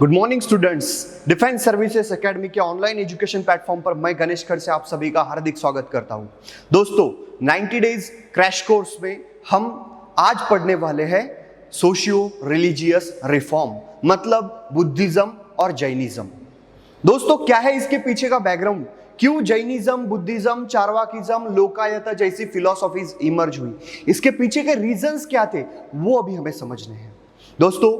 Good morning students. Defence services academy के online education platform पर मैं गणेश खड़ से आप सभी का हार्दिक स्वागत करता हूं। दोस्तों, 90 डेज क्रैश कोर्स में हम आज पढ़ने वाले हैं सोशियो रिलीजियस रिफॉर्म, मतलब बुद्धिज्म और जैनिज्म। दोस्तों, क्या है इसके पीछे का बैकग्राउंड? क्यों जैनिज्म, बुद्धिज्म, चारवाकिज्म, लोकायत जैसी फिलॉसफीज इमर्ज हुई? इसके पीछे के रीजंस क्या थे वो अभी हमें समझने हैं। दोस्तों,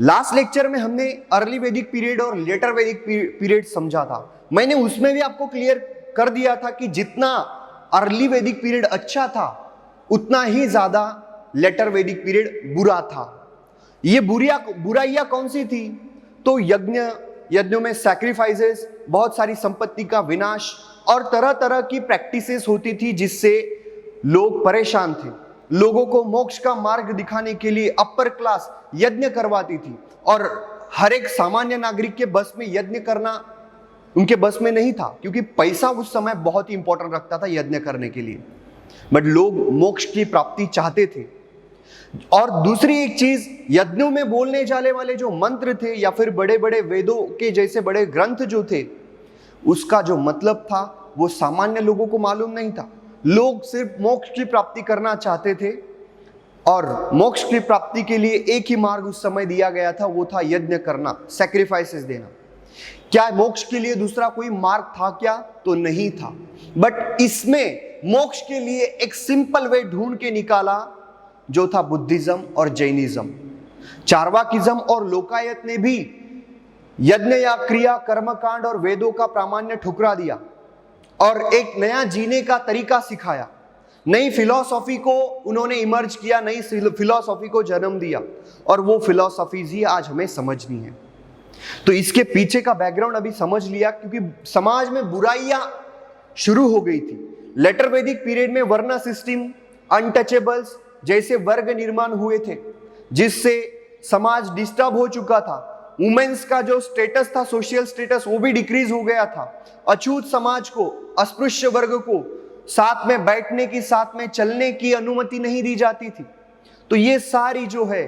लास्ट लेक्चर में हमने अर्ली वैदिक पीरियड और लेटर वैदिक पीरियड समझा था। मैंने उसमें भी आपको क्लियर कर दिया था कि जितना अर्ली वैदिक पीरियड अच्छा था उतना ही ज्यादा लेटर वैदिक पीरियड बुरा था। ये बुराइयां कौन सी थी? तो यज्ञों में सैक्रिफाइसेस, बहुत सारी संपत्ति का विनाश और तरह तरह की प्रैक्टिसेस होती थी जिससे लोग परेशान थे। लोगों को मोक्ष का मार्ग दिखाने के लिए अपर क्लास यज्ञ करवाती थी और हर एक सामान्य नागरिक के बस में यज्ञ करना उनके बस में नहीं था, क्योंकि पैसा उस समय बहुत ही इंपॉर्टेंट रखता था यज्ञ करने के लिए। बट लोग मोक्ष की प्राप्ति चाहते थे। और दूसरी एक चीज, यज्ञों में बोलने जाने वाले जो मंत्र थे या फिर बड़े बड़े वेदों के जैसे बड़े ग्रंथ जो थे, उसका जो मतलब था वो सामान्य लोगों को मालूम नहीं था। लोग सिर्फ मोक्ष की प्राप्ति करना चाहते थे और मोक्ष की प्राप्ति के लिए एक ही मार्ग उस समय दिया गया था, वो था यज्ञ करना, सैक्रिफाइसेस देना। क्या मोक्ष के लिए दूसरा कोई मार्ग था क्या? तो नहीं था। बट इसमें मोक्ष के लिए एक सिंपल वे ढूंढ के निकाला जो था बुद्धिज्म और जैनिज्म। चारवाकिज्म और लोकायत ने भी यज्ञ या क्रिया, कर्मकांड और वेदों का प्रामाण्य ठुकरा दिया और एक नया जीने का तरीका सिखाया। नई फिलॉसफी को उन्होंने इमर्ज किया, नई फिलॉसफी को जन्म दिया और वो फिलॉसफीज ही आज हमें समझनी है। तो इसके पीछे का बैकग्राउंड अभी समझ लिया, क्योंकि समाज में बुराइयां शुरू हो गई थी। लेटर वैदिक पीरियड में वर्ण सिस्टम, अनटचेबल्स जैसे वर्ग निर्माण हुए थे जिससे समाज डिस्टर्ब हो चुका था। वुमेन्स का जो स्टेटस था, सोशल स्टेटस, वो भी डिक्रीज हो गया था। अछूत समाज को, अस्पृश्य वर्ग को साथ में बैठने की, साथ में चलने की अनुमति नहीं दी जाती थी। तो ये सारी जो है,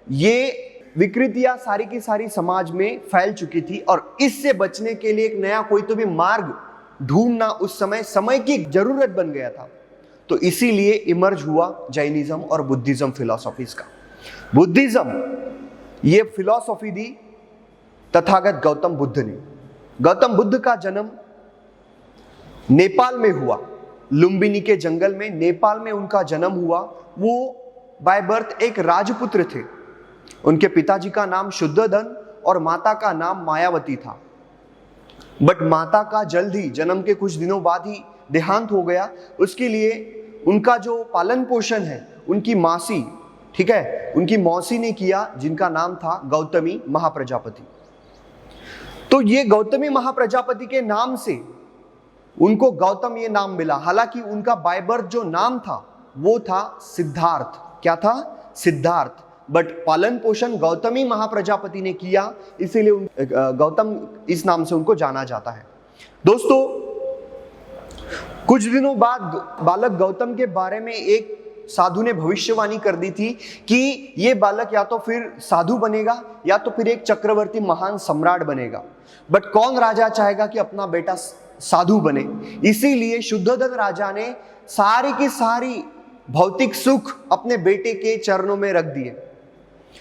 ये विकृतियां सारी की सारी समाज में फैल चुकी थी और इससे बचने के लिए एक नया कोई तो भी मार्ग ढूंढना उस समय की जरूरत बन गया था। तो इसीलिए इमर्ज हुआ जैनिज्म और बुद्धिज्म फिलॉसफीज का। बुद्धिज्म ये फिलॉसफी दी तथागत गौतम बुद्ध ने। गौतम बुद्ध का जन्म नेपाल में हुआ, लुम्बिनी के जंगल में नेपाल में उनका जन्म हुआ। वो बाय बर्थ एक राजपुत्र थे। उनके पिताजी का नाम शुद्धोधन और माता का नाम मायावती था। बट माता का जल्द ही, जन्म के कुछ दिनों बाद ही देहांत हो गया। उसके लिए उनका जो पालन पोषण है उनकी मासी, ठीक है, उनकी मौसी ने किया, जिनका नाम था गौतमी महाप्रजापति। तो ये गौतमी महाप्रजापति के नाम से उनको गौतम ये नाम मिला। हालांकि उनका बाय बर्थ जो नाम था वो था सिद्धार्थ। क्या था? सिद्धार्थ। बट पालन पोषण गौतमी महाप्रजापति ने किया, इसीलिए गौतम इस नाम से उनको जाना जाता है। दोस्तों, कुछ दिनों बाद बालक गौतम के बारे में एक साधु ने भविष्यवाणी कर दी थी कि ये बालक या तो फिर साधु बनेगा या तो फिर एक चक्रवर्ती महान सम्राट बनेगा। बट कौन राजा चाहेगा कि अपना बेटा साधु बने? इसीलिए शुद्धोधन राजा ने सारी की सारी भौतिक सुख अपने बेटे के चरणों में रख दिए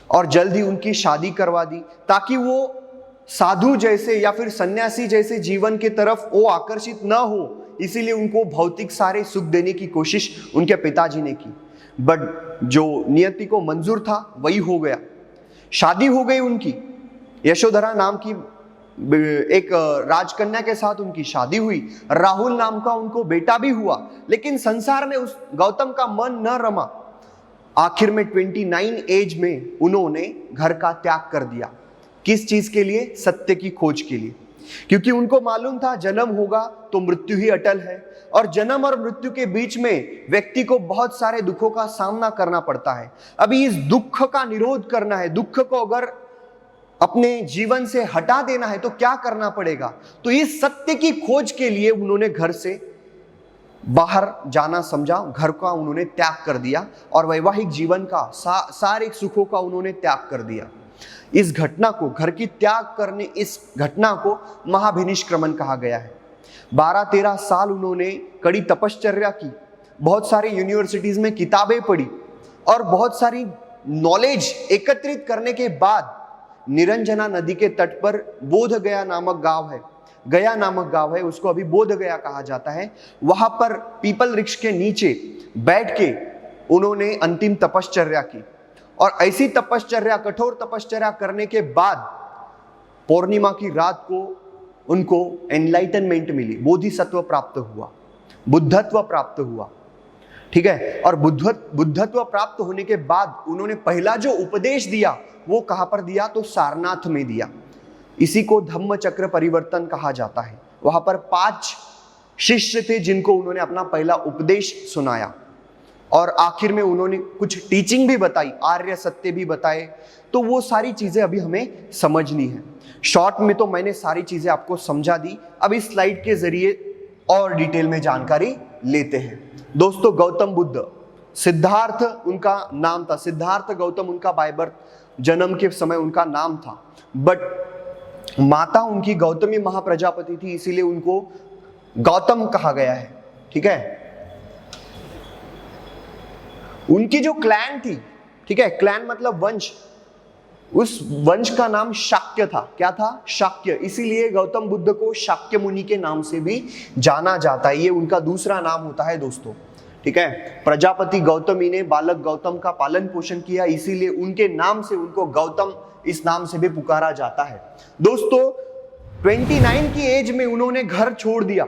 और जल्द ही उनकी शादी करवा दी, ताकि वो साधु जैसे या फिर सन्यासी जैसे जीवन की तरफ वो आकर्षित न हो। इसीलिए उनको भौतिक सारे सुख देने की कोशिश उनके पिताजी ने की। बट जो नियति को मंजूर था वही हो गया। शादी हो गई उनकी, यशोधरा नाम की एक राजकन्या के साथ उनकी शादी हुई। राहुल नाम का उनको बेटा भी हुआ। लेकिन संसार में उस गौतम का मन न रमा। आखिर में 29 एज में उन्होंने घर का त्याग कर दिया। किस चीज के लिए? सत्य की खोज के लिए। क्योंकि उनको मालूम था जन्म होगा तो मृत्यु ही अटल है और जन्म और मृत्यु के बीच में व्यक्ति को बहुत सारे दुखों का सामना करना पड़ता है। अभी इस दुख का निरोध करना है, दुख को अगर अपने जीवन से हटा देना है तो क्या करना पड़ेगा? तो इस सत्य की खोज के लिए उन्होंने घर से बाहर जाना समझा, घर का उन्होंने त्याग कर दिया और वैवाहिक जीवन का सारे सुखों का उन्होंने त्याग कर दिया। इस घटना को, घर की त्याग करने इस घटना को महाभिनिष्क्रमण कहा गया है। 12-13 साल उन्होंने कड़ी तपश्चर्या की, बहुत सारी यूनिवर्सिटीज में किताबें पढ़ी और बहुत सारी नॉलेज एकत्रित करने के बाद निरंजना नदी के तट पर बोध गया नामक गांव है, उसको अभी बोध गया कहा जाता है। वहां पर पीपल वृक्ष के नीचे बैठ के उन्होंने अंतिम तपश्चर्या की और ऐसी तपश्चर्या, कठोर तपश्चर्या करने के बाद पूर्णिमा की रात को उनको एनलाइटनमेंट मिली, बोधिसत्व प्राप्त हुआ, बुद्धत्व प्राप्त हुआ। ठीक है, और बुद्धत्व प्राप्त होने के बाद उन्होंने पहला जो उपदेश दिया वो कहां पर दिया, तो सारनाथ में दिया। इसी को धम्म चक्र परिवर्तन कहा जाता है। वहां पर 5 शिष्य थे जिनको उन्होंने अपना पहला उपदेश सुनाया और आखिर में उन्होंने कुछ टीचिंग भी बताई, आर्य सत्य भी बताए। तो वो सारी चीजें अभी हमें समझनी है। शॉर्ट में तो मैंने सारी चीजें आपको समझा दी, अब इस स्लाइड के जरिए और डिटेल में जानकारी लेते हैं। दोस्तों, गौतम बुद्ध, सिद्धार्थ उनका नाम था, सिद्धार्थ गौतम उनका बाय बर्थ, जन्म के समय उनका नाम था, बट माता उनकी गौतमी महाप्रजापति थी, इसीलिए उनको गौतम कहा गया है। ठीक है, उनकी जो क्लैन थी, ठीक है, क्लैन मतलब वंश, उस वंश का नाम शाक्य था। क्या था? शाक्य। इसीलिए गौतम बुद्ध को शाक्य मुनि के नाम से भी जाना जाता है, ये उनका दूसरा नाम होता है दोस्तों। ठीक है, प्रजापति गौतमी ने बालक गौतम का पालन पोषण किया, इसीलिए उनके नाम से उनको गौतम इस नाम से भी पुकारा जाता है। दोस्तों, 29 की एज में उन्होंने घर छोड़ दिया,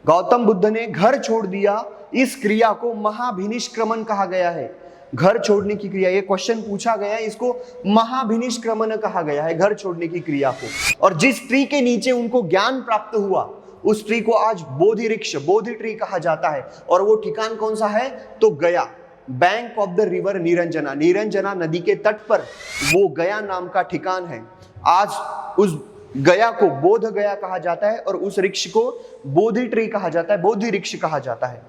गौतम बुद्ध ने घर छोड़ दिया। इस क्रिया को महाभिनिष्क्रमण कहा गया है। घर छोड़ने की क्रिया, ये क्वेश्चन पूछा गया है, इसको महाभिनिष्क्रमण कहा गया है, घर छोड़ने की क्रिया को। और जिस ट्री के नीचे उनको ज्ञान प्राप्त हुआ उस ट्री को आज बोधि वृक्ष, बोधि ट्री कहा जाता है। और वो ठिकान कौन सा है? तो गया, bank of the river Niranjana, Niranjana नदी के तट पर वो गया नाम का ठिकान है। आज उस गया को बोध गया कहा जाता है और उस वृक्ष को बोधि ट्री कहा जाता है, बोधि वृक्ष कहा जाता है,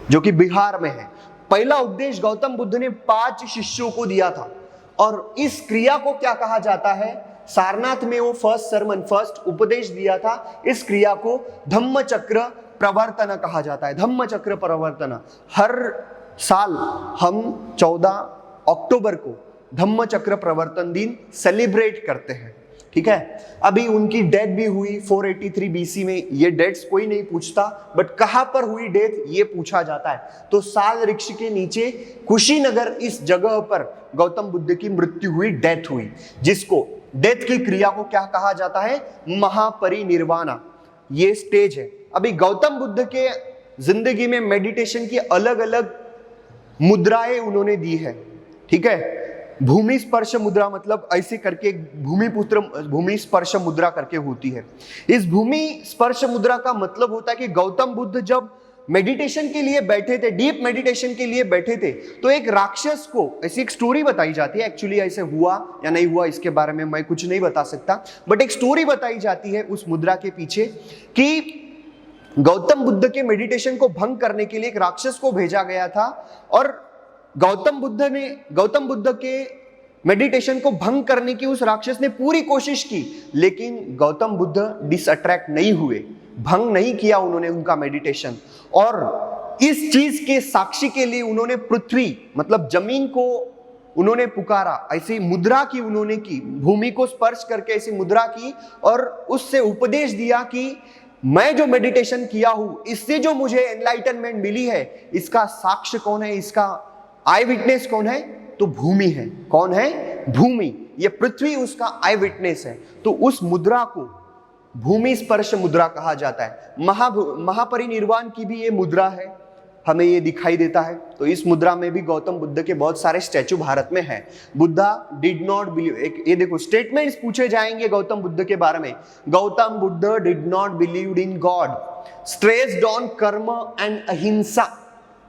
जो कि बिहार में है। पहला उपदेश गौतम बुद्ध ने 5 शिष्यों को दिया था और इस क्रिया को क्या कहा जाता है? सारनाथ में वो फर्स्ट उपदेश दिया था। इस क्रिया को धम्म चक्र प्रवर्तन कहा जाता है, धम्म चक्र प्रवर्तन। हर साल हम 14 अक्टूबर को धम्म चक्र प्रवर्तन दिन सेलिब्रेट करते हैं। ठीक है, अभी उनकी डेथ भी हुई 483 BC में, ये डेट्स कोई नहीं पूछता, बट कहां पर हुई डेथ ये पूछा जाता है। तो साल वृक्ष के नीचे कुशीनगर, इस जगह पर गौतम बुद्ध की मृत्यु हुई, डेथ हुई, जिसको डेथ की क्रिया को क्या कहा जाता है? महापरिनिर्वाणा। ये स्टेज है। अभी गौतम बुद्ध के जिंदगी में मेडिटेशन की अलग अलग मुद्राएं उन्होंने दी है। ठीक है, भूमि स्पर्श मुद्रा, मतलब ऐसे करके भूमि स्पर्श मुद्रा करके होती है। इस भूमि स्पर्श मुद्रा का मतलब होता है कि गौतम बुद्ध जब मेडिटेशन के लिए बैठे थे, डीप मेडिटेशन के लिए बैठे थे, तो एक राक्षस को, ऐसी एक स्टोरी बताई जाती है, एक्चुअली ऐसे हुआ या नहीं हुआ इसके बारे में मैं कुछ नहीं बता सकता, बट एक स्टोरी बताई जाती है उस मुद्रा के पीछे कि गौतम बुद्ध के मेडिटेशन को भंग करने के लिए एक राक्षस को भेजा गया था और गौतम बुद्ध के मेडिटेशन को भंग करने की उस राक्षस ने पूरी कोशिश की, लेकिन गौतम बुद्ध डिसअट्रैक्ट नहीं हुए, भंग नहीं किया उन्होंने उनका मेडिटेशन। और इस चीज के साक्षी के लिए उन्होंने पृथ्वी, मतलब जमीन को उन्होंने पुकारा, ऐसी मुद्रा की उन्होंने की, भूमि को स्पर्श करके ऐसी मुद्रा की और उससे उपदेश दिया कि मैं जो मेडिटेशन किया हूं, इससे जो मुझे एनलाइटनमेंट मिली है, इसका साक्ष्य कौन है, इसका आई विटनेस कौन है? तो भूमि है। कौन है? भूमि। ये पृथ्वी उसका आई विटनेस है। तो उस मुद्रा को भूमि स्पर्श मुद्रा कहा जाता है। महापरिनिर्वाण की भी ये मुद्रा है, हमें ये दिखाई देता है। तो इस मुद्रा में भी गौतम बुद्ध के बहुत सारे स्टैचू भारत में हैं। बुद्धा डिड नॉट बिलीव, ये देखो स्टेटमेंट्स पूछे जाएंगे गौतम बुद्ध के बारे में। Gautam Buddha did not believe in God, stressed on कर्म एंड अहिंसा।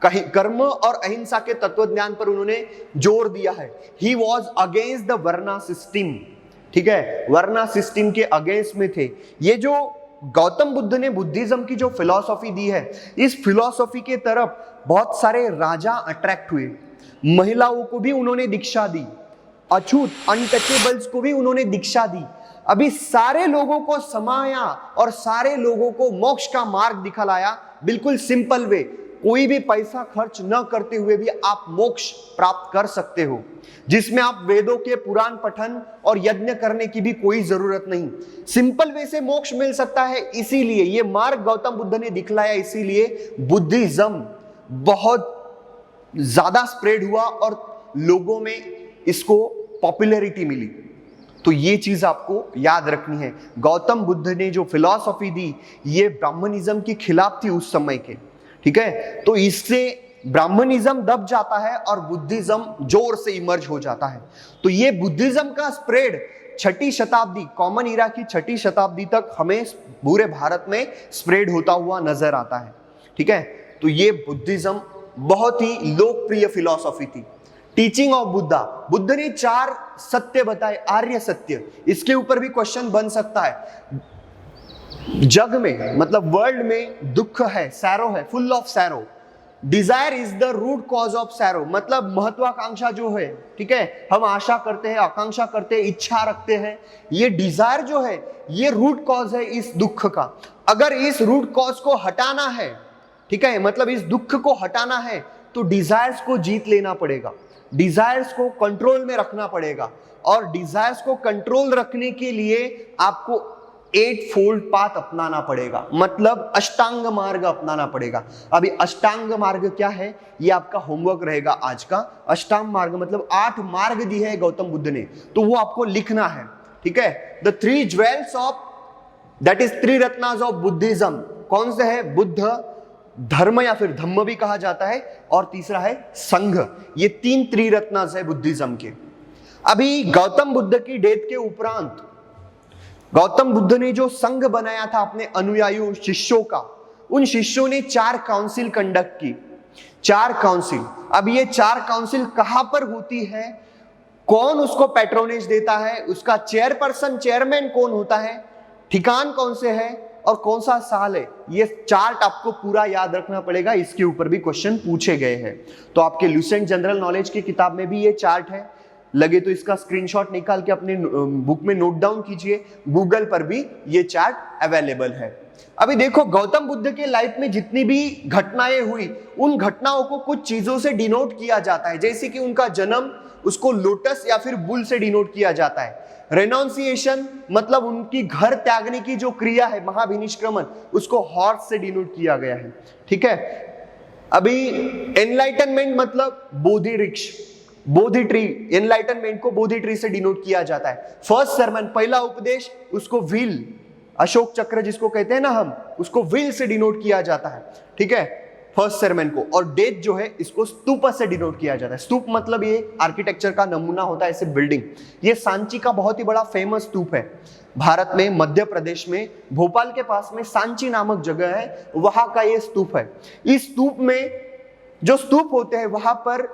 कर्म और अहिंसा के तत्व ज्ञान पर उन्होंने जोर दिया है। He was against the varna system. ठीक है, वर्ना सिस्टम के अगेंस्ट में थे। ये जो गौतम बुद्ध ने बुद्धिज्म की जो फिलॉसफी दी है, इस फिलॉसफी के तरफ बहुत सारे राजा अट्रैक्ट हुए, महिलाओं को भी उन्होंने दीक्षा दी, अछूत अनटचेबल्स को भी उन्होंने दीक्षा दी। अभी सारे लोगों को समाया और सारे लोगों को मोक्ष का मार्ग दिखलाया, बिल्कुल सिंपल वे। कोई भी पैसा खर्च न करते हुए भी आप मोक्ष प्राप्त कर सकते हो, जिसमें आप वेदों के पुराण पठन और यज्ञ करने की भी कोई जरूरत नहीं। सिंपल वे से मोक्ष मिल सकता है। इसीलिए ये मार्ग गौतम बुद्ध ने दिखलाया, इसीलिए बुद्धिज्म बहुत ज्यादा स्प्रेड हुआ और लोगों में इसको पॉपुलैरिटी मिली। तो ये चीज आपको याद रखनी है। गौतम बुद्ध ने जो फिलॉसफी दी ये ब्राह्मणिज्म के खिलाफ थी उस समय के, ठीक है। तो इससे ब्राह्मणिज्म दब जाता है और बुद्धिज्म जोर से इमर्ज हो जाता है। तो ये बुद्धिज्म का स्प्रेड 6ठी शताब्दी, कॉमन इरा की 6ठी शताब्दी तक हमें पूरे भारत में स्प्रेड होता हुआ नजर आता है, ठीक है। तो ये बुद्धिज्म बहुत ही लोकप्रिय फिलॉसफी थी। टीचिंग ऑफ बुद्धा, बुद्ध ने 4 सत्य बताए, आर्य सत्य। इसके ऊपर भी क्वेश्चन बन सकता है। जग में मतलब वर्ल्ड में दुख है, सैरो है, full of sorrow. Desire is the root cause of sorrow, मतलब महत्वाकांक्षा जो है, ठीक है, हम आशा करते हैं, आकांक्षा करते हैं, इच्छा रखते हैं, ये डिजायर जो है ये रूट कॉज है इस दुख का। अगर इस रूट कॉज को हटाना है, ठीक है, मतलब इस दुख को हटाना है तो डिजायर्स को जीत लेना पड़ेगा, डिजायर्स को कंट्रोल में रखना पड़ेगा। और डिजायर्स को कंट्रोल रखने के लिए आपको 8 फोल्ड पाथ अपनाना पड़ेगा, मतलब अष्टांग मार्ग अपनाना पड़ेगा। अभी अष्टांग मार्ग क्या है ये आपका होमवर्क रहेगा आज का। अष्टांग मार्ग मतलब 8 मार्ग दिए है गौतम बुद्ध ने, तो वो आपको लिखना है, ठीक है। The 3 jewels of, that is 3 Ratnas of Buddhism. कौन से है? बुद्ध, धर्म या फिर धम्म भी कहा जाता है, और तीसरा है संघ। ये 3 त्रिरत्नास है बुद्धिज्म के। अभी गौतम बुद्ध की डेथ के उपरांत गौतम बुद्ध ने जो संघ बनाया था अपने अनुयायियों शिष्यों का, उन शिष्यों ने 4 काउंसिल कंडक्ट की। 4 काउंसिल। अब ये 4 काउंसिल कहां पर होती है, कौन उसको पैट्रोनेज देता है, उसका चेयरपर्सन चेयरमैन कौन होता है, ठिकान कौन से है और कौन सा साल है, ये चार्ट आपको पूरा याद रखना पड़ेगा। इसके ऊपर भी क्वेश्चन पूछे गए हैं। तो आपके लुसेंट जनरल नॉलेज की किताब में भी ये चार्ट है, लगे तो इसका स्क्रीनशॉट निकाल के अपने बुक में नोट डाउन कीजिए। गूगल पर भी ये चार्ट अवेलेबल है। अभी देखो गौतम बुद्ध के लाइफ में जितनी भी घटनाएं हुई, उन घटनाओं को कुछ चीजों से डिनोट किया जाता है। जैसे कि उनका जन्म, उसको लोटस या फिर बुल से डिनोट किया जाता है। रेनोन्सिएशन मतलब उनकी घर त्यागने की जो क्रिया है, महाविनिष्क्रमण, उसको हॉर्स से डिनोट किया गया है, ठीक है। अभी एनलाइटनमेंट मतलब बोधि वृक्ष, बोधि ट्री, एनलाइटनमेंट को बोधि ट्री से डिनोट किया जाता है। फर्स्ट सरमन, पहला उपदेश, उसको व्हील, अशोक चक्र जिसको कहते हैं ना हम, उसको व्हील से डिनोट किया जाता है, ठीक है, फर्स्ट सरमन को। और डेथ जो है इसको स्तूप से डिनोट किया जाता है। स्तूप मतलब ये आर्किटेक्चर का नमूना होता है, ऐसे बिल्डिंग। ये सांची का बहुत ही बड़ा फेमस स्तूप है भारत में, मध्य प्रदेश में, भोपाल के पास में सांची नामक जगह है, वहां का ये स्तूप है। इस स्तूप में जो स्तूप होते हैं वहां पर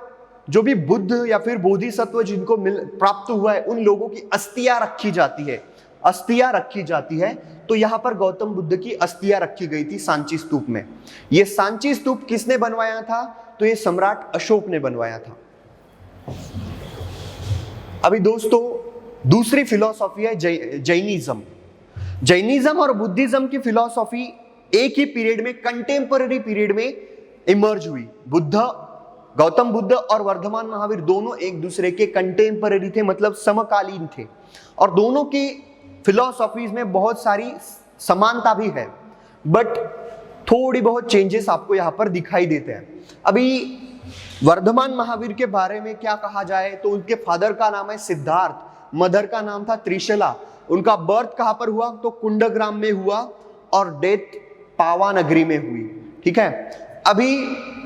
जो भी बुद्ध या फिर बोधिसत्व जिनको प्राप्त हुआ है, उन लोगों की अस्थियां रखी जाती है, अस्थियां रखी जाती है। तो यहां पर गौतम बुद्ध की अस्थियां रखी गई थी सांची स्तूप में। यह सांची स्तूप किसने बनवाया था? तो ये सम्राट अशोक ने बनवाया था। अभी दोस्तों दूसरी फिलॉसफी है जैनिज्म। जैनिज्म और बुद्धिज्म की फिलॉसफी एक ही पीरियड में, कंटेम्पररी पीरियड में इमर्ज हुई। गौतम बुद्ध और वर्धमान महावीर दोनों एक दूसरे के कंटेम्पररी थे, मतलब समकालीन थे, और दोनों की फिलॉसफीज में बहुत सारी समानता भी है, बट थोड़ी बहुत चेंजेस आपको यहां पर दिखाई देते हैं। अभी वर्धमान महावीर के बारे में क्या कहा जाए तो उनके फादर का नाम है सिद्धार्थ, मदर का नाम था त्रिशला। उनका बर्थ कहां पर हुआ तो कुंडग्राम में हुआ, और डेथ पावानगरी में हुई, ठीक है। अभी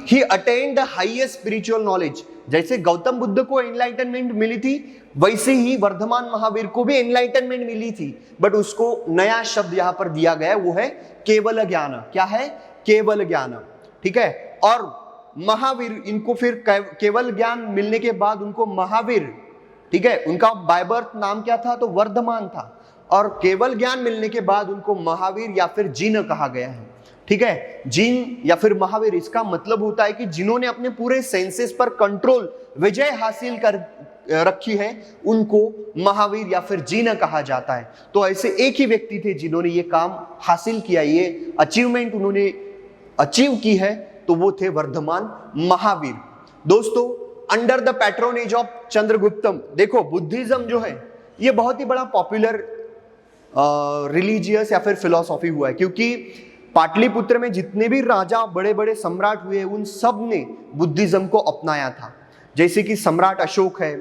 ही attend the highest spiritual knowledge. जैसे गौतम बुद्ध को एनलाइटनमेंट मिली थी, वैसे ही वर्धमान महावीर को भी एनलाइटनमेंट मिली थी, बट उसको नया शब्द यहां पर दिया गया है, वो है केवल ज्ञान। क्या है? केवल ज्ञान, ठीक है। और महावीर, इनको फिर केवल ज्ञान मिलने के बाद उनको महावीर, ठीक है, उनका बाय बर्थ नाम क्या था तो वर्धमान था, और केवल ज्ञान मिलने के बाद उनको महावीर या फिर जिन कहा गया है, ठीक है। जिन या फिर महावीर, इसका मतलब होता है कि जिन्होंने अपने पूरे सेंसेस पर कंट्रोल, विजय हासिल रखी है उनको महावीर या फिर जीना कहा जाता है। तो ऐसे एक ही व्यक्ति थे जिन्होंने ये काम हासिल किया, ये अचीवमेंट उन्होंने अचीव की है, तो वो थे वर्धमान महावीर। दोस्तों, अंडर द पैट्रोनेज ऑफ चंद्रगुप्तम, देखो बुद्धिज्म जो है ये बहुत ही बड़ा पॉपुलर रिलीजियस या फिर फिलॉसॉफी हुआ है, क्योंकि पाटलिपुत्र में जितने भी राजा बड़े बड़े सम्राट हुए उन सब ने बुद्धिज्म को अपनाया था। जैसे कि सम्राट अशोक है,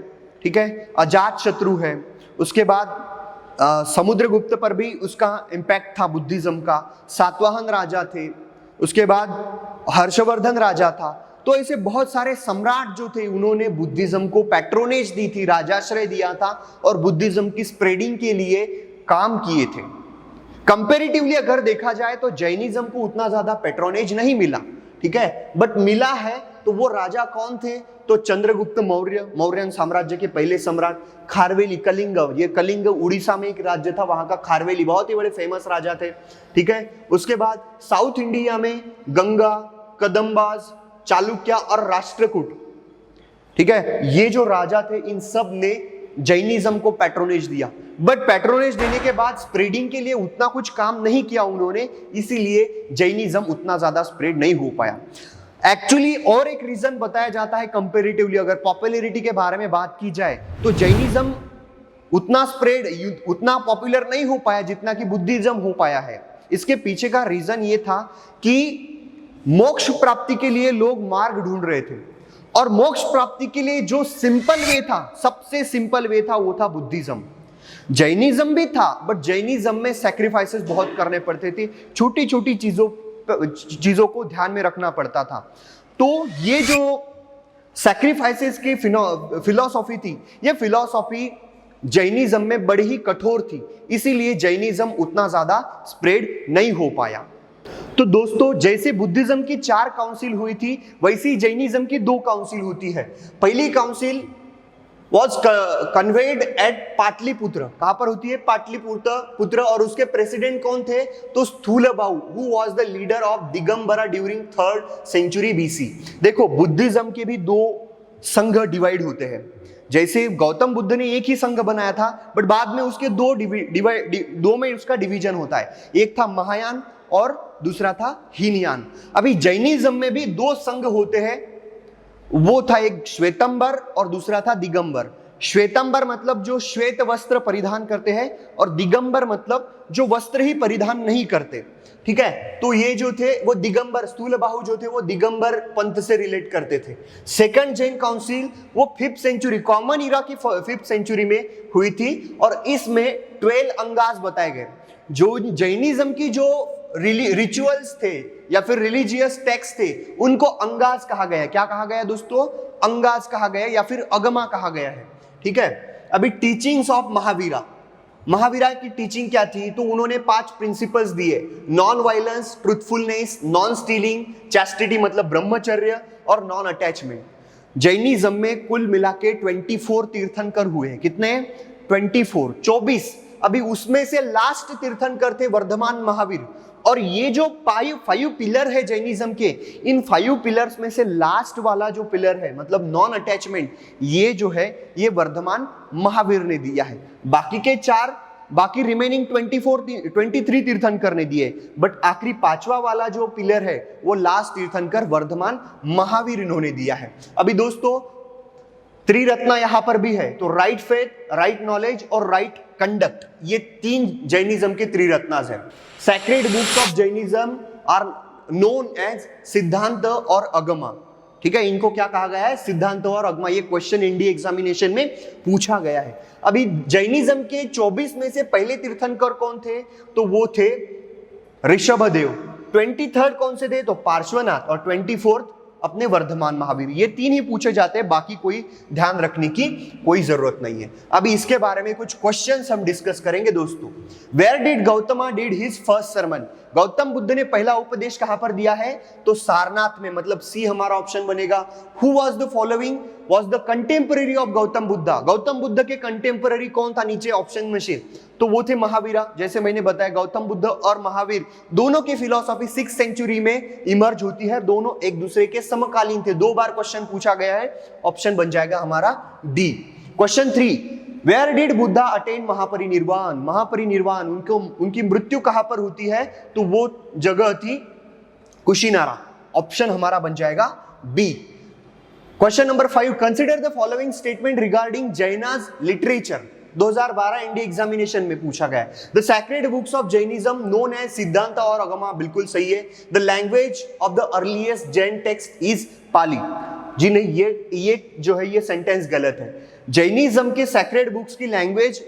ठीक है, अजात शत्रु है, उसके बाद समुद्रगुप्त पर भी उसका इम्पैक्ट था बुद्धिज्म का, सातवाहन राजा थे, उसके बाद हर्षवर्धन राजा था। तो ऐसे बहुत सारे सम्राट जो थे उन्होंने बुद्धिज्म को पैट्रोनेज दी थी, राजाश्रय दिया था और बुद्धिज्म की स्प्रेडिंग के लिए काम किए थे। कंपैरेटिवली अगर देखा जाए तो जैनिज्म को उतना ज्यादा पैट्रोनेज नहीं मिला, ठीक है, बट मिला है तो वो राजा कौन थे, तो चंद्रगुप्त मौर्य, मौर्यन साम्राज्य के पहले सम्राट, खारवेली, कलिंग, ये कलिंग उड़ीसा में एक राज्य था, वहां का खारवेली बहुत ही बड़े फेमस राजा थे, ठीक है। उसके बाद साउथ इंडिया में गंगा, कदम्बाज, चालुक्य और राष्ट्रकूट, ठीक है, ये जो राजा थे इन सब ने जैनिज्म को पैट्रोनेज दिया। बट पैट्रोनेज देने के बाद स्प्रेडिंग के लिए उतना कुछ काम नहीं किया उन्होंने, इसीलिए जैनिज्म उतना ज्यादा स्प्रेड नहीं हो पाया। एक्चुअली और एक रीजन बताया जाता है कंपैरेटिवली, अगर पॉपुलैरिटी के बारे में बात की जाए तो जैनिज्म उतना स्प्रेड, उतना पॉपुलर नहीं हो पाया जितना कि बुद्धिज्म हो पाया है। इसके पीछे का रीजन ये था कि मोक्ष प्राप्ति के लिए लोग मार्ग ढूंढ रहे थे, और मोक्ष प्राप्ति के लिए जो सिंपल वे था, सबसे सिंपल वे था, वो था बुद्धिज्म। जैनिज्म भी था, बट जैनिज्म में सैक्रिफाइसेस बहुत करने पड़ते थे, छोटी छोटी चीजों को ध्यान में रखना पड़ता था। तो ये जो सैक्रिफाइसेस की फिलॉसॉफी थी, ये फिलॉसॉफी जैनिज्म में बड़ी ही कठोर थी, इसीलिए जैनिज्म उतना ज्यादा स्प्रेड नहीं हो पाया। तो दोस्तों, जैसे बुद्धिज्म की 4 काउंसिल हुई थी, वैसी जैनिज्म की 2 काउंसिल होती है। पहली council was conveyed at Pataliputra, कहां पर होती है, पाटलिपुत्र, और उसके प्रेसिडेंट कौन थे, तो स्थूलबाहु, who was the leader of Digambara during 3rd century BC। देखो, बुद्धिज्म के भी 2 संघ डिवाइड होते हैं। जैसे गौतम बुद्ध ने एक ही संघ बनाया था, बट बाद में उसके 2 में उसका डिवीजन होता है, एक था महायान और दूसरा था हीनयान। अभी जैनिज्म में भी 2 संघ होते हैं, वो था एक श्वेतंबर और दूसरा था दिगंबर। श्वेतंबर मतलब जो श्वेत वस्त्र परिधान करते हैं, और दिगंबर मतलब जो वस्त्र ही परिधान नहीं करते, ठीक है। तो ये जो थे वो दिगंबर, स्थूलबाहु जो थे वो दिगंबर पंथ से रिलेट करते थे। सेकंड जैन काउंसिल वो 5th सेंचुरी, कॉमन इरा की 5th सेंचुरी में हुई थी, और इसमें 12 अंगास बताए गए। जो जैनिज्म की जो रिचुअल्स थे या फिर रिलीजियस टेक्स्ट थे, उनको अंगास कहा गया है। क्या कहा गया दोस्तों, अंगास कहा गया या फिर अगमा कहा गया है, ठीक है। अभी टीचिंग्स ऑफ महावीरा, महावीरा की टीचिंग क्या थी, तो उन्होंने 5 प्रिंसिपल्स दिए, non violence, truthfulness, non stealing, chastity मतलब ब्रह्मचर्य, और नॉन अटैचमेंट। जैनिज्म में कुल मिला के 24 तीर्थंकर हुए हैं। कितने, 24। अभी उसमें से लास्ट तीर्थंकर थे वर्धमान महावीर। और ये जो 5 पिलर है जैनिज्म के, इन 5 पिलर्स में से लास्ट वाला जो पिलर है, मतलब नॉन अटैचमेंट, ये जो है ये वर्धमान महावीर ने दिया है। बाकी के 4, बाकी रिमेनिंग 23 तीर्थंकर ने दिए, बट आखिरी 5वां वाला जो पिलर है वो लास्ट तीर्थंकर वर्धमान महावीर इन्होंने दिया है। अभी दोस्तों, त्रिरत्ना यहां पर भी है, तो राइट फेथ, राइट नॉलेज और राइट कंडक्ट, ये 3 जैनिज्म के त्रिरत्नास हैं। Sacred books of Jainism are known as Siddhanta और अगमा, ठीक है। इनको क्या कहा गया है, सिद्धांत और अगमा। ये क्वेश्चन इंडिया एग्जामिनेशन में पूछा गया है। अभी जैनिज्म के 24 में से पहले तीर्थंकर कौन थे, तो वो थे ऋषभदेव। 23rd कौन से थे, तो पार्श्वनाथ, और 24th अपने वर्धमान महावीर। ये 3 ही पूछे जाते हैं, बाकी कोई ध्यान रखने की कोई जरूरत नहीं है। अभी इसके बारे में कुछ क्वेश्चंस हम डिस्कस करेंगे दोस्तों। Where did Gautama did his first sermon, Gautam Buddha ने पहला उपदेश कहां पर दिया है, तो सारनाथ में, मतलब सी हमारा ऑप्शन बनेगा। Who was the following was the contemporary of Gautam Buddha, Gautam Buddha के कंटेम्पररी कौन था नीचे ऑप्शन में से, तो वो थे महावीरा। जैसे मैंने बताया, गौतम बुद्ध और महावीर दोनों की फिलॉसफी 6th सेंचुरी में इमर्ज होती है, दोनों एक दूसरे के समकालीन थे। 2 बार क्वेश्चन पूछा गया है, ऑप्शन बन जाएगा हमारा D. Question 3, where did Buddha attain Mahaparinirvana? महापरिनिर्वाण उनकी मृत्यु कहां पर होती है? तो वो जगह थी कुशीनारा। ऑप्शन हमारा बन जाएगा B. Question number 5, consider the following statement regarding Jainas literature. 2012 इंडी एग्जामिनेशन में पूछा गया है। The sacred books of Jainism known as Siddhanta और अगमा, बिल्कुल सही है। The language of the earliest Jain text is Pali. जी नहीं, ये जो है ये सेंटेंस गलत है। जैनिज्म के सैक्रेड बुक्स की लैंग्वेज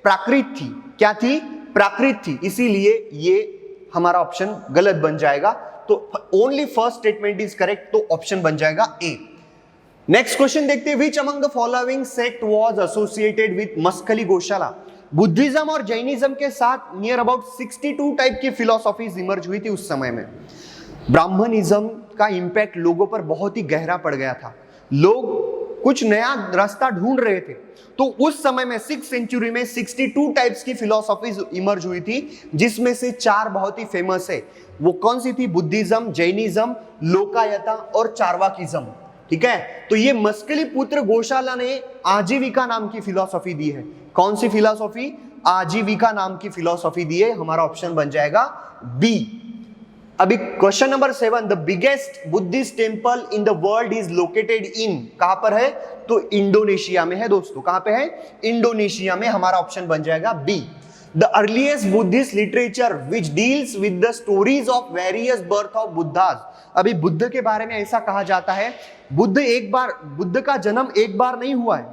प्राकृत थी। क्या थी? प्राकृत थी, इसीलिए ये हमारा ऑप्शन गलत बन जाएगा। तो only first statement is correct, तो ऑप्शन बन जाएगा ए। नेक्स्ट क्वेश्चन देखते हैं, which among the following sect was associated with Maskali Goshala? Buddhism और जैनिज्म के साथ नियर अबाउट 62 टाइप की फिलोसॉफीज इमर्ज हुई थी उस समय में। ब्राह्मणिज्म का इंपैक्ट लोगों पर बहुत ही गहरा पड़ गया था। लोग कुछ नया रास्ता ढूंढ रहे थे, तो उस समय में 6th सेंचुरी में 62 टाइप्स की फिलोसॉफीज इमर्ज हुई थी, जिसमें से 4 बहुत ही फेमस है। वो कौन सी थी? बुद्धिज्म, जैनिज्म, लोकायता और चार्वाकिज्म। ठीक है, तो ये मस्कली पुत्र गोशाला ने आजीविका नाम की फिलॉसफी दी है। कौन सी फिलॉसफी? आजीविका नाम की फिलॉसफी दी है। हमारा ऑप्शन बन जाएगा बी। अभी question number 7, the biggest Buddhist temple in the world is located in, कहां पर है? तो इंडोनेशिया में है दोस्तों। कहां पे है? इंडोनेशिया में। हमारा ऑप्शन बन जाएगा B. The earliest Buddhist literature which deals with the stories of various birth of Buddhas. अभी बुद्ध के बारे में ऐसा कहा जाता है, बुद्ध का जन्म एक बार नहीं हुआ है।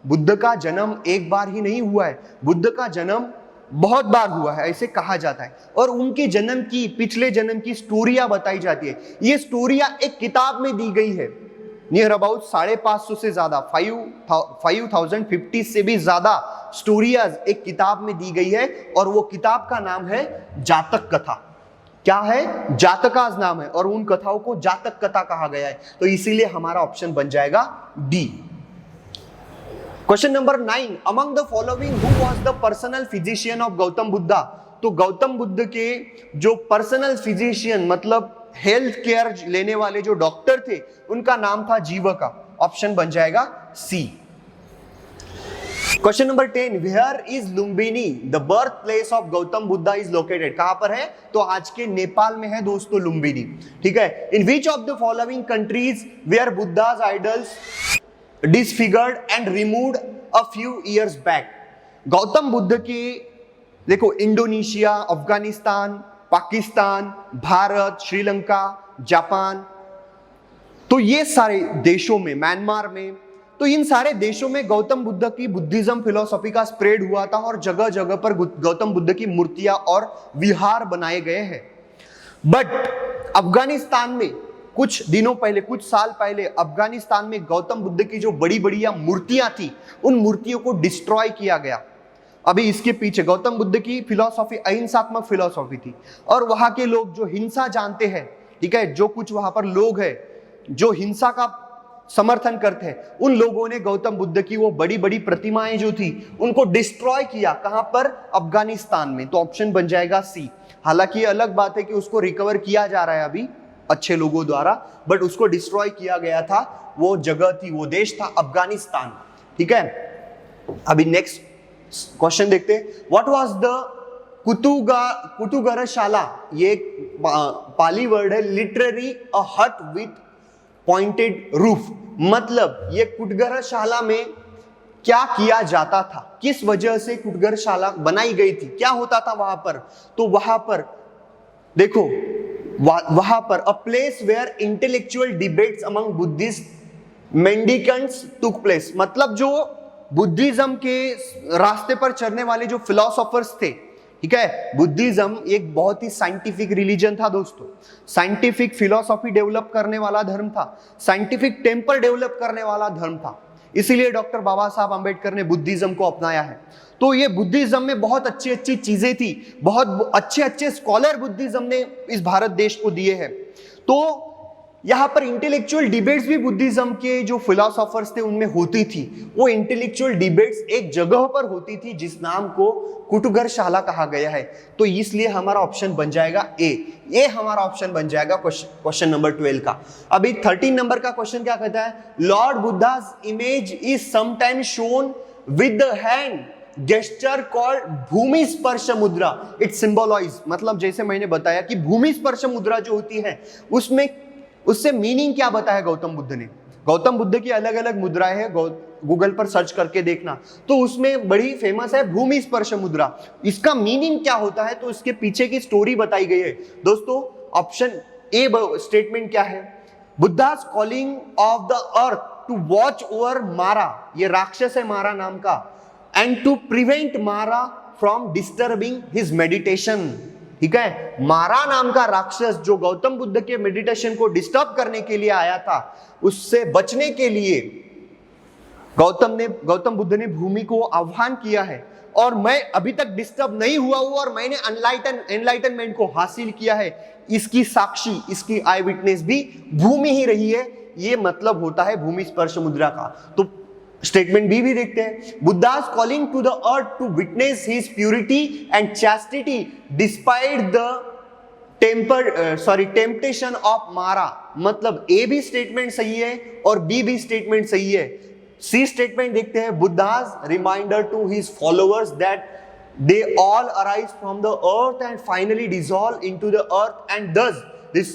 बुद्ध का जन्म एक बार ही नहीं हुआ है, बुद्ध का जन्म बहुत बार हुआ है, ऐसे कहा जाता है। और उनके जन्म की, पिछले जन्म की स्टोरियां बताई जाती है। ये स्टोरियां एक किताब में दी गई है। नियर अबाउट 550 से ज्यादा, 5050 से भी ज्यादा स्टोरियाज एक किताब में दी गई है, और वो किताब का नाम है जातक कथा। क्या है? जातकाज नाम है, और उन कथाओं को जातक कथा कहा गया है। तो इसीलिए हमारा ऑप्शन बन जाएगा D. Question number 9, among the following who was the personal physician of Gautam Buddha? तो गौतम बुद्ध के जो पर्सनल फिजिशियन, मतलब हेल्थ केयर लेने वाले जो डॉक्टर थे, उनका नाम था जीवका। ऑप्शन बन जाएगा C. Question number 10, where is Lumbini the birth place of Gautam Buddha is located? कहां पर है? तो आज के नेपाल में है दोस्तों लुम्बिनी। ठीक है, in which of the following countries were Buddha's idols disfigured and removed a few years back? Gautam Buddha की देखो, इंडोनेशिया, अफगानिस्तान, पाकिस्तान, भारत, श्रीलंका, जापान, तो ये सारे देशों में, म्यांमार में, तो इन सारे देशों में गौतम बुद्ध की बुद्धिज्म फिलॉसफी का स्प्रेड हुआ था, और जगह जगह पर गौतम बुद्ध की मूर्तियां और विहार बनाए गए हैं। बट अफगानिस्तान में कुछ दिनों पहले, कुछ साल पहले, अफगानिस्तान में गौतम बुद्ध की जो बड़ी बड़ी मूर्तियां थी, उन मूर्तियों को डिस्ट्रॉय किया गया। अभी इसके पीछे गौतम बुद्ध की फिलॉसफी अहिंसात्मक फिलॉसफी थी, और वहां के लोग जो हिंसा जानते हैं, ठीक है, जो कुछ वहां पर लोग हैं जो हिंसा का समर्थन करते हैं, उन लोगों ने गौतम बुद्ध की वो बड़ी बड़ी प्रतिमाएं जो थी उनको डिस्ट्रॉय किया। कहां पर? अफगानिस्तान में। तो ऑप्शन बन जाएगा सी। हालांकि ये अलग बात है कि उसको रिकवर किया जा रहा है अभी अच्छे लोगों द्वारा, बट उसको डिस्ट्रॉय किया गया था। वो जगह थी, वो देश था अफगानिस्तान। ठीक है, अभी नेक्स्ट क्वेश्चन देखते हैं। What was the Kutugarshala? ये पाली वर्ड है, लिटररी अ हट विथ पॉइंटेड रूफ। मतलब ये कुटगरशाला में क्या किया जाता था, किस वजह से कुटगरशाला बनाई गई थी, क्या होता था वहां पर? तो वहां पर देखो, वहां पर a place where intellectual debates among Buddhist mendicants took place. मतलब जो बुद्धिज्म के रास्ते पर चलने वाले जो फिलोसोफर्स थे, ठीक है, बुद्धिज्म एक बहुत ही साइंटिफिक रिलीजन था दोस्तों, साइंटिफिक फिलॉसफी डेवलप करने वाला धर्म था, साइंटिफिक टेम्पर डेवलप करने वाला धर्म था। इसीलिए डॉक्टर बाबा साहब अंबेडकर ने बुद्धिज्म को अपनाया है। तो ये बुद्धिज्म में बहुत अच्छी अच्छी चीजें थी, बहुत अच्छे अच्छे स्कॉलर बुद्धिज्म ने इस भारत देश को दिए हैं। तो यहां पर इंटेलेक्चुअल डिबेट्स भी बुद्धिज्म के जो फिलोसोफर्स थे उनमें होती थी। वो इंटेलेक्चुअल डिबेट्स एक जगह पर होती थी जिस नाम को कुटुगरशाला कहा गया है। तो इसलिए हमारा ऑप्शन बन जाएगा ए हमारा ऑप्शन बन जाएगा क्वेश्चन नंबर 12 का। अभी 13 नंबर का क्वेश्चन क्या कहता है, lord Buddha's image is sometimes shown with the hand gesture called bhumi sparsha mudra. It symbolize, मतलब जैसे मैंने बताया कि भूमि स्पर्श मुद्रा जो होती है उससे मीनिंग क्या बताया गौतम बुद्ध ने। गौतम बुद्ध की अलग अलग मुद्राएं हैं, गूगल पर सर्च करके देखना, तो उसमें बड़ी फेमस है भूमि स्पर्श मुद्रा। इसका मीनिंग क्या होता है, तो इसके पीछे की स्टोरी बताई गई है दोस्तों। ऑप्शन ए स्टेटमेंट क्या है, Buddha's calling off the earth to watch over Mara, ये राक्षस है मारा नाम का, and to prevent Mara from disturbing his meditation. ठीक है, मारा नाम का राक्षस जो गौतम बुद्ध के मेडिटेशन को डिस्टर्ब करने के लिए आया था, उससे बचने के लिए गौतम बुद्ध ने भूमि को आह्वान किया है, और मैं अभी तक डिस्टर्ब नहीं हुआ हूं और मैंने एनलाइटनमेंट को हासिल किया है। इसकी साक्षी, इसकी आई विटनेस भी भूमि ही रही है। ये मतलब होता है भूमि स्पर्श मुद्रा का। तो स्टेटमेंट बी भी देखते हैं, Buddha's calling to the earth to witness his purity and chastity despite the temptation of Mara. मतलब ए भी स्टेटमेंट सही है और बी भी स्टेटमेंट सही है। सी स्टेटमेंट देखते हैं, Buddha's reminder to his followers that they all arise from the earth and finally dissolve into the earth and thus this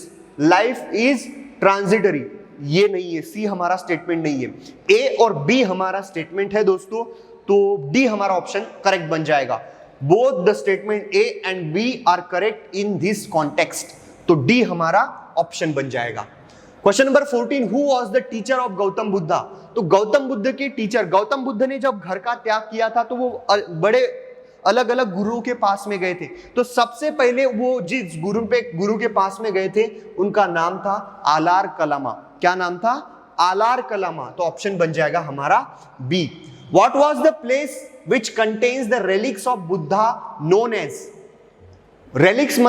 life is transitory। ये नहीं है, सी हमारा स्टेटमेंट नहीं है, ए और बी हमारा स्टेटमेंट है दोस्तों। तो डी हमारा ऑप्शन करेक्ट बन जाएगा। Both the statement A and B are correct in this context, तो डी हमारा ऑप्शन बन जाएगा। Question number 14, who was the teacher of Gautam Buddha. तो गौतम बुद्ध के टीचर, गौतम बुद्ध ने जब घर का त्याग किया था तो वो बड़े अलग अलग गुरुओं के पास में गए थे। तो सबसे पहले वो जिस गुरु के पास में गए थे उनका नाम था आलार कलामा। क्या नाम था, आलार कलामा। तो ऑप्शन बन जाएगा हमारा B. What was the place which contains the relics of Buddha known as. Relics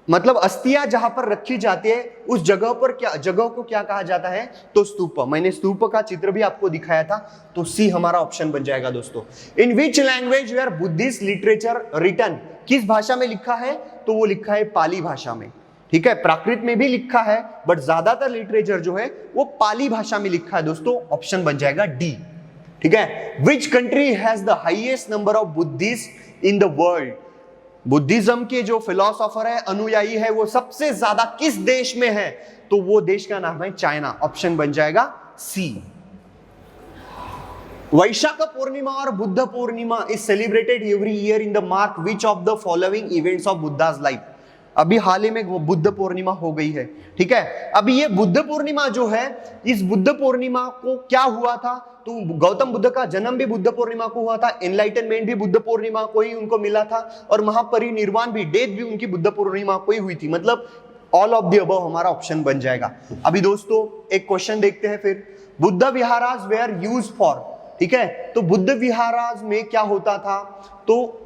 मतलब अस्थियां जहां पर रखी जाती है उस जगह को क्या कहा जाता है, तो स्तूप। मैंने स्तूप का चित्र भी आपको दिखाया था, तो सी हमारा ऑप्शन बन जाएगा दोस्तों। In which language were Buddhist literature written. किस भाषा में लिखा है, तो वो लिखा है पाली भाषा में। ठीक है, प्राकृत में भी लिखा है बट ज्यादातर लिटरेचर जो है वो पाली भाषा में लिखा है दोस्तों। ऑप्शन बन जाएगा डी। ठीक है, which country has the highest number of Buddhist in the world. Buddhism के जो फिलोसोफर है, अनुयायी है, वो सबसे ज्यादा किस देश में है, तो वो देश का नाम है चाइना। ऑप्शन बन जाएगा सी। वैशाख पूर्णिमा और Buddha Purnima is celebrated every year in the mark which of the following events of Buddha's life. अभी हाल ही में वो बुद्ध पूर्णिमा हो गई है। ठीक है, अभी ये बुद्ध पूर्णिमा जो है, इस बुद्ध पूर्णिमा को क्या हुआ था, तो गौतम बुद्ध का जन्म भी बुद्ध पूर्णिमा को हुआ था, एनलाइटनमेंट भी बुद्ध पूर्णिमा को ही उनको मिला था, और महापरिनिर्वाण भी, डेथ भी उनकी बुद्ध पूर्णिमा को ही हुई थी। मतलब ऑल ऑफ द अबव हमारा ऑप्शन बन जाएगा। अभी दोस्तों एक क्वेश्चन देखते हैं फिर, बुद्ध विहारास वेयर यूज्ड फॉर। ठीक है, तो बुद्ध विहारास में क्या होता था, तो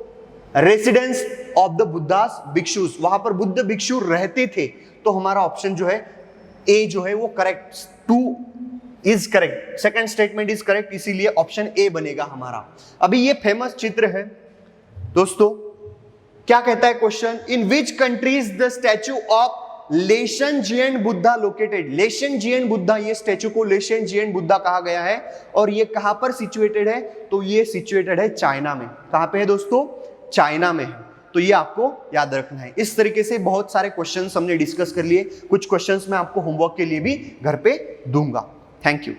residence of the Buddhas bhikshus, वहां पर बुद्ध भिक्षु रहते थे। तो हमारा ऑप्शन जो है ए जो है वो correct, 2 is correct, second statement is correct, इसीलिए ऑप्शन ए बनेगा हमारा। अभी ये फेमस चित्र है दोस्तों, क्या कहता है question, in which countries the statue of Leshan Giant Buddha located. Leshan Giant Buddha, ये स्टैच्यू को लेशनजियन बुद्धा कहा गया है, और ये कहां पर सिचुएटेड है, तो ये सिचुएटेड है चाइना में। कहां पे है दोस्तों, चाइना में है। तो ये आपको याद रखना है। इस तरीके से बहुत सारे क्वेश्चंस हमने डिस्कस कर लिए, कुछ क्वेश्चंस मैं आपको होमवर्क के लिए भी घर पे दूंगा। Thank you.